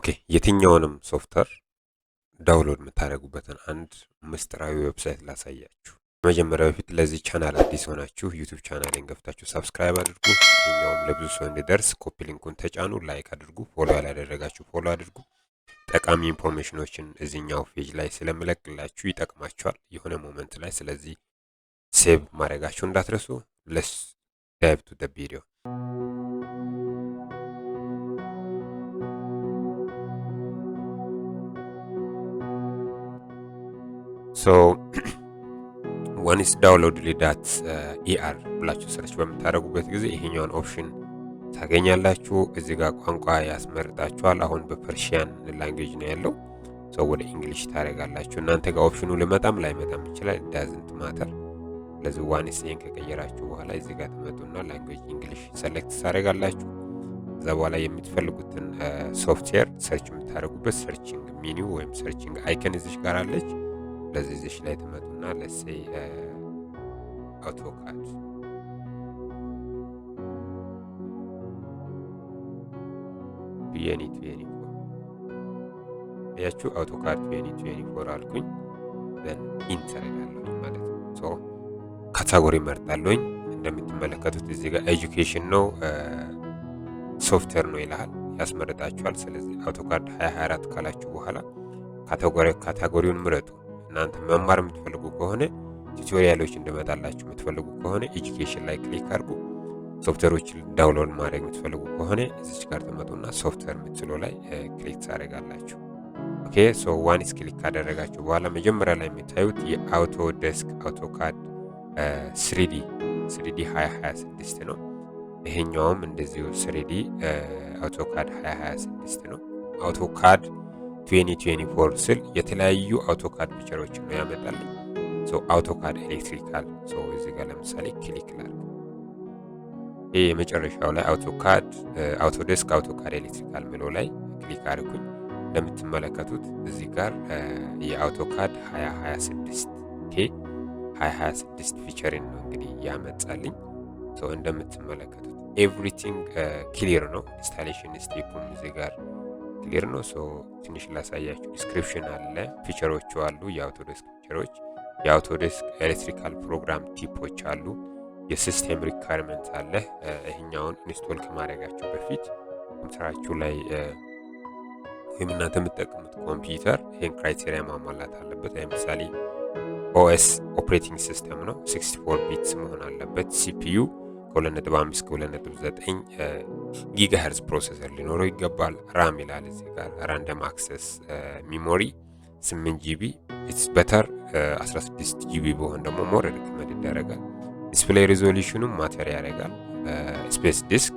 ኦኬ የትኛውንም ሶፍትዌር ዳውንሎድ የምታደርጉበትን አንድ ምስጢራዊ ዌብሳይት ላሳያችሁ። መጀመሪያ በፊት ለዚህ ቻናል አዲስ ሆናችሁ ዩቲዩብ ቻናሌን ገብታችሁ ሰብስክራይብ አድርጉ። ይሄኛውም ለብዙ ሰው እንዲደርስ ኮፒ ሊንኩን ተጫኑ፣ ላይክ አድርጉ፣ ፎሎ ያላደረጋችሁ ፎሎ አድርጉ። ጠቃሚ ኢንፎርሜሽኖችን እዚህኛው ፔጅ ላይ ስለምለቅላችሁ ይጠቅማችኋል የሆነ ሞመንት ላይ። ስለዚህ ሴቭ ማድረጋችሁ እንዳትረሱ። ሌትስ ዳይቭ ቱ ዘ ቪዲዮ። ሶ ወንስ downloadly.er ብላችሁ ሰርች በምታደርጉበት ጊዜ ይሄኛውን ኦፕሽን ታገኛላችሁ። እዚህ ጋር ቋንቋ ያስመርጣችኋል። አሁን በፐርሺያን ላንጉዌጅ ነው ያለው። ሶ ወደ እንግሊሽ ታደርጋላችሁ። እናንተ ጋር ኦፕሽኑ ልመጣም ላይመጣም ይችላል። ዳዝንት ማተር። ለዚህ ዋንስ ይሄን ከቀየራችሁ በኋላ እዚህ ጋር ትመጡና ላንጉዌጅ እንግሊሽ ሰሌክት ታደርጋላችሁ። ከዛ በኋላ የምትፈልጉትን ሶፍትዌር ሰርች የምታደርጉበት ሰርቺንግ ሚኒው ወይም ሰርቺንግ አይከን እዚህ ጋር አለች። ለዚህ እዚህ ላይ ተመጡና ለሴ አውቶካድ ያችሁ አውቶካድ 2024 አልኩኝ። ዘን ኢንተር እላለሁ ማለት ነው። ሶ ካታጎሪ መርጣለሁኝ። እንደምትመለከቱት እዚህ ጋር ኤጁኬሽን ነው ሶፍትዌር ነው ይላል፣ ያስመርጣችኋል። ስለዚህ አውቶካድ 2024 ካላችሁ በኋላ ካታጎሪውን ምረጡ። እናንተ መማር የምትፈልጉ ከሆነ ቱቶሪያሎች እንድመጣላችሁ የምትፈልጉ ከሆነ ኤጁኬሽን ላይ ክሊክ አድርጉ። ሶፍትዌሮችን ዳውንሎድ ማድረግ የምትፈልጉ ከሆነ እዚች ጋር ተመጡና ሶፍትዌር የምትለው ላይ ክሊክ ታደርጋላችሁ። ኦኬ ሶ ዋንስ ክሊክ ካደረጋችሁ በኋላ መጀመሪያ ላይ የምታዩት የአውቶዴስክ አውቶካድ 3D 2026 ነው። ይሄኛውም እንደዚሁ 3D አውቶካድ 2026 ነው። አውቶካድ 2024 ስል የተለያዩ አውቶካድ ፊቸሮችን ነው ያመጣልኝ። ሶ አውቶካድ ኤሌክትሪካል ሶ እዚህ ጋር ለምሳሌ ክሊክ ላድርግ። ይሄ የመጨረሻው ላይ አውቶካድ አውቶዴስክ አውቶካድ ኤሌክትሪካል ምለው ላይ ክሊክ አድርጉኝ። እንደምትመለከቱት እዚህ ጋር የአውቶካድ 2026 ኦኬ 2026 ፊቸርን ነው እንግዲህ ያመጣልኝ። ሶ እንደምትመለከቱት ኤቭሪቲንግ ክሊር ነው። ኢንስታሌሽን ስቴፑም እዚህ ጋር ክሊር ነው። ሶ ትንሽ ላሳያችሁ። ዲስክሪፕሽን አለ፣ ፊቸሮቹ አሉ፣ የአውቶዴስክ ፊቸሮች፣ የአውቶዴስክ ኤሌክትሪካል ፕሮግራም ቲፖች አሉ፣ የሲስተም ሪኳየርመንት አለ። ይሄኛውን ኢንስቶል ከማድረጋችሁ በፊት ኮምፒውተራችሁ ላይ ወይም እናንተ የምትጠቀሙት ኮምፒውተር ይሄን ክራይቴሪያ ማሟላት አለበት። ለምሳሌ ኦኤስ ኦፕሬቲንግ ሲስተም ነው 64 ቢትስ መሆን አለበት። ሲፒዩ ከ2.5 እስከ 2.9 ጊጋሄርዝ ፕሮሰሰር ሊኖረው ይገባል። ራም ይላል እዚህ ጋር ራንደም አክሰስ ሚሞሪ 8 ጂቢ ኢትስ በተር 16 ጂቢ በሆን ደግሞ ሞር ሪከመንድ ይደረጋል። ዲስፕሌይ ሪዞሉሽኑም ማተር ያደርጋል። ስፔስ ዲስክ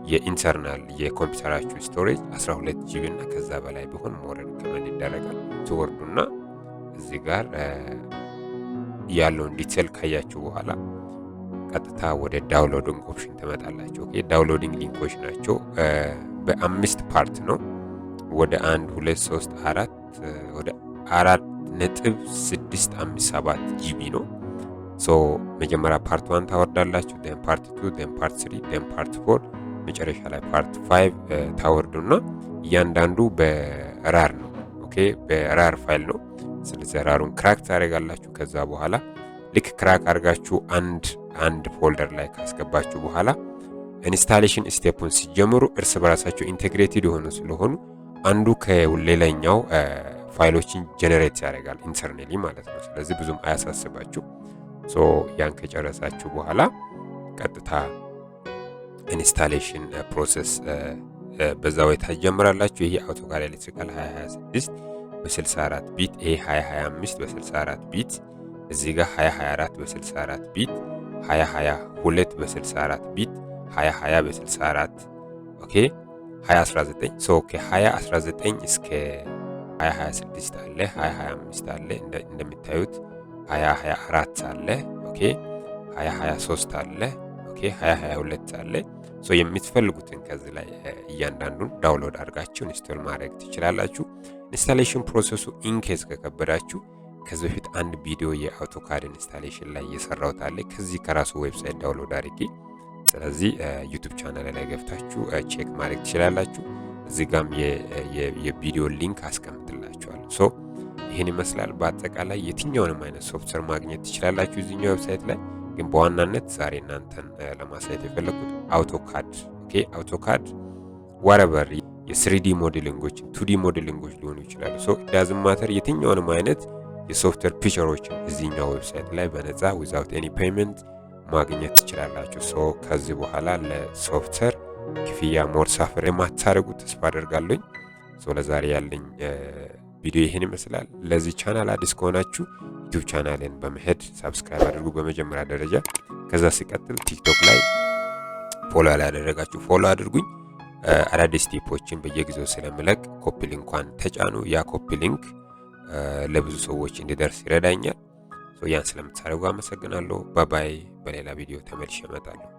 የኢንተርናል የኮምፒውተራችሁ ስቶሬጅ 12 ጂቢ እና ከዛ በላይ ቢሆን ሞር ሪከመንድ ይደረጋል። ትወርዱና እዚህ ጋር ያለውን ዲቴል ካያችሁ በኋላ ቀጥታ ወደ ዳውንሎዲንግ ኦፕሽን ትመጣላችሁ። ኦኬ ዳውንሎዲንግ ሊንኮች ናቸው። በ5 ፓርት ነው። ወደ 1 2 3 4 ወደ 4.657 ጂቢ ነው። ሶ መጀመሪያ ፓርት 1 ታወርዳላችሁ፣ ደን ፓርት 2 ደን ፓርት 3 ደን ፓርት 4 መጨረሻ ላይ ፓርት 5 ታወርዱና እያንዳንዱ በራር ነው። ኦኬ በራር ፋይል ነው። ስለዚህ ራሩን ክራክ ታደርጋላችሁ። ከዛ በኋላ ልክ ክራክ አድርጋችሁ አንድ ፎልደር ላይ ካስገባችሁ በኋላ ኢንስታሌሽን ስቴፑን ሲጀምሩ እርስ በራሳቸው ኢንቴግሬትድ የሆኑ ስለሆኑ አንዱ ከሌላኛው ፋይሎችን ጀነሬት ያደርጋል ኢንተርናሊ ማለት ነው። ስለዚህ ብዙም አያሳስባችሁ። ሶ ያን ከጨረሳችሁ በኋላ ቀጥታ ኢንስታሌሽን ፕሮሰስ በዛ ወይ ታጀምራላችሁ። ይሄ አውቶካድ ኤሌክትሪካል 2026 በ64 ቢት፣ ይሄ 2025 በ64 ቢት፣ እዚህ ጋር 2024 በ64 ቢት፣ 2022 በ64 ቢት፣ 2020 በ64 ኦኬ 2019 ሶ ከ2019 እስከ 2026 አለ፣ 2025 አለ፣ እንደምታዩት 2024 አለ፣ ኦኬ 2023 አለ፣ ኦኬ 2022 አለ። ሶ የምትፈልጉትን ከዚህ ላይ እያንዳንዱን ዳውንሎድ አድርጋችሁ ኢንስቶል ማድረግ ትችላላችሁ። ኢንስታሌሽን ፕሮሰሱ ኢንኬዝ ከከበዳችሁ ከዚህ በፊት አንድ ቪዲዮ የአውቶካድ ኢንስታሌሽን ላይ እየሰራሁት አለ ከዚህ ከራሱ ዌብሳይት ዳውንሎድ አድርጌ። ስለዚህ ዩቲዩብ ቻናል ላይ ገብታችሁ ቼክ ማድረግ ትችላላችሁ። እዚህ ጋም የቪዲዮ ሊንክ አስቀምጥላችኋለሁ። ሶ ይህን ይመስላል። በአጠቃላይ የትኛውንም አይነት ሶፍትዌር ማግኘት ትችላላችሁ እዚህኛው ዌብሳይት ላይ። ግን በዋናነት ዛሬ እናንተን ለማሳየት የፈለኩት አውቶካድ ኦኬ። አውቶካድ ዋረበር የ3ዲ ሞዴሊንጎች 2ዲ ሞዴሊንጎች ሊሆኑ ይችላሉ። ሶ ዳዝም ማተር የትኛውንም አይነት የሶፍትዌር ፊቸሮችን እዚህኛው ዌብሳይት ላይ በነፃ ዊዛውት ኤኒ ፔመንት ማግኘት ትችላላችሁ። ሶ ከዚህ በኋላ ለሶፍትዌር ክፍያ ሞር ሳፈር የማታደርጉ ተስፋ አደርጋለሁ። ሶ ለዛሬ ያለኝ ቪዲዮ ይሄን ይመስላል። ለዚህ ቻናል አዲስ ከሆናችሁ ዩቲዩብ ቻናልን በመሄድ ሰብስክራይብ አድርጉ በመጀመሪያ ደረጃ። ከዛ ሲቀጥል ቲክቶክ ላይ ፎሎ ያላደረጋችሁ ፎሎ አድርጉኝ። አዳዲስ ቲፖችን በየጊዜው ስለምለቅ ኮፒ ሊንኳን ተጫኑ። ያ ኮፒ ሊንክ ለብዙ ሰዎች እንዲደርስ ይረዳኛል። ሶ ያን ስለምታደርጉ አመሰግናለሁ። ባባይ። በሌላ ቪዲዮ ተመልሼ እመጣለሁ።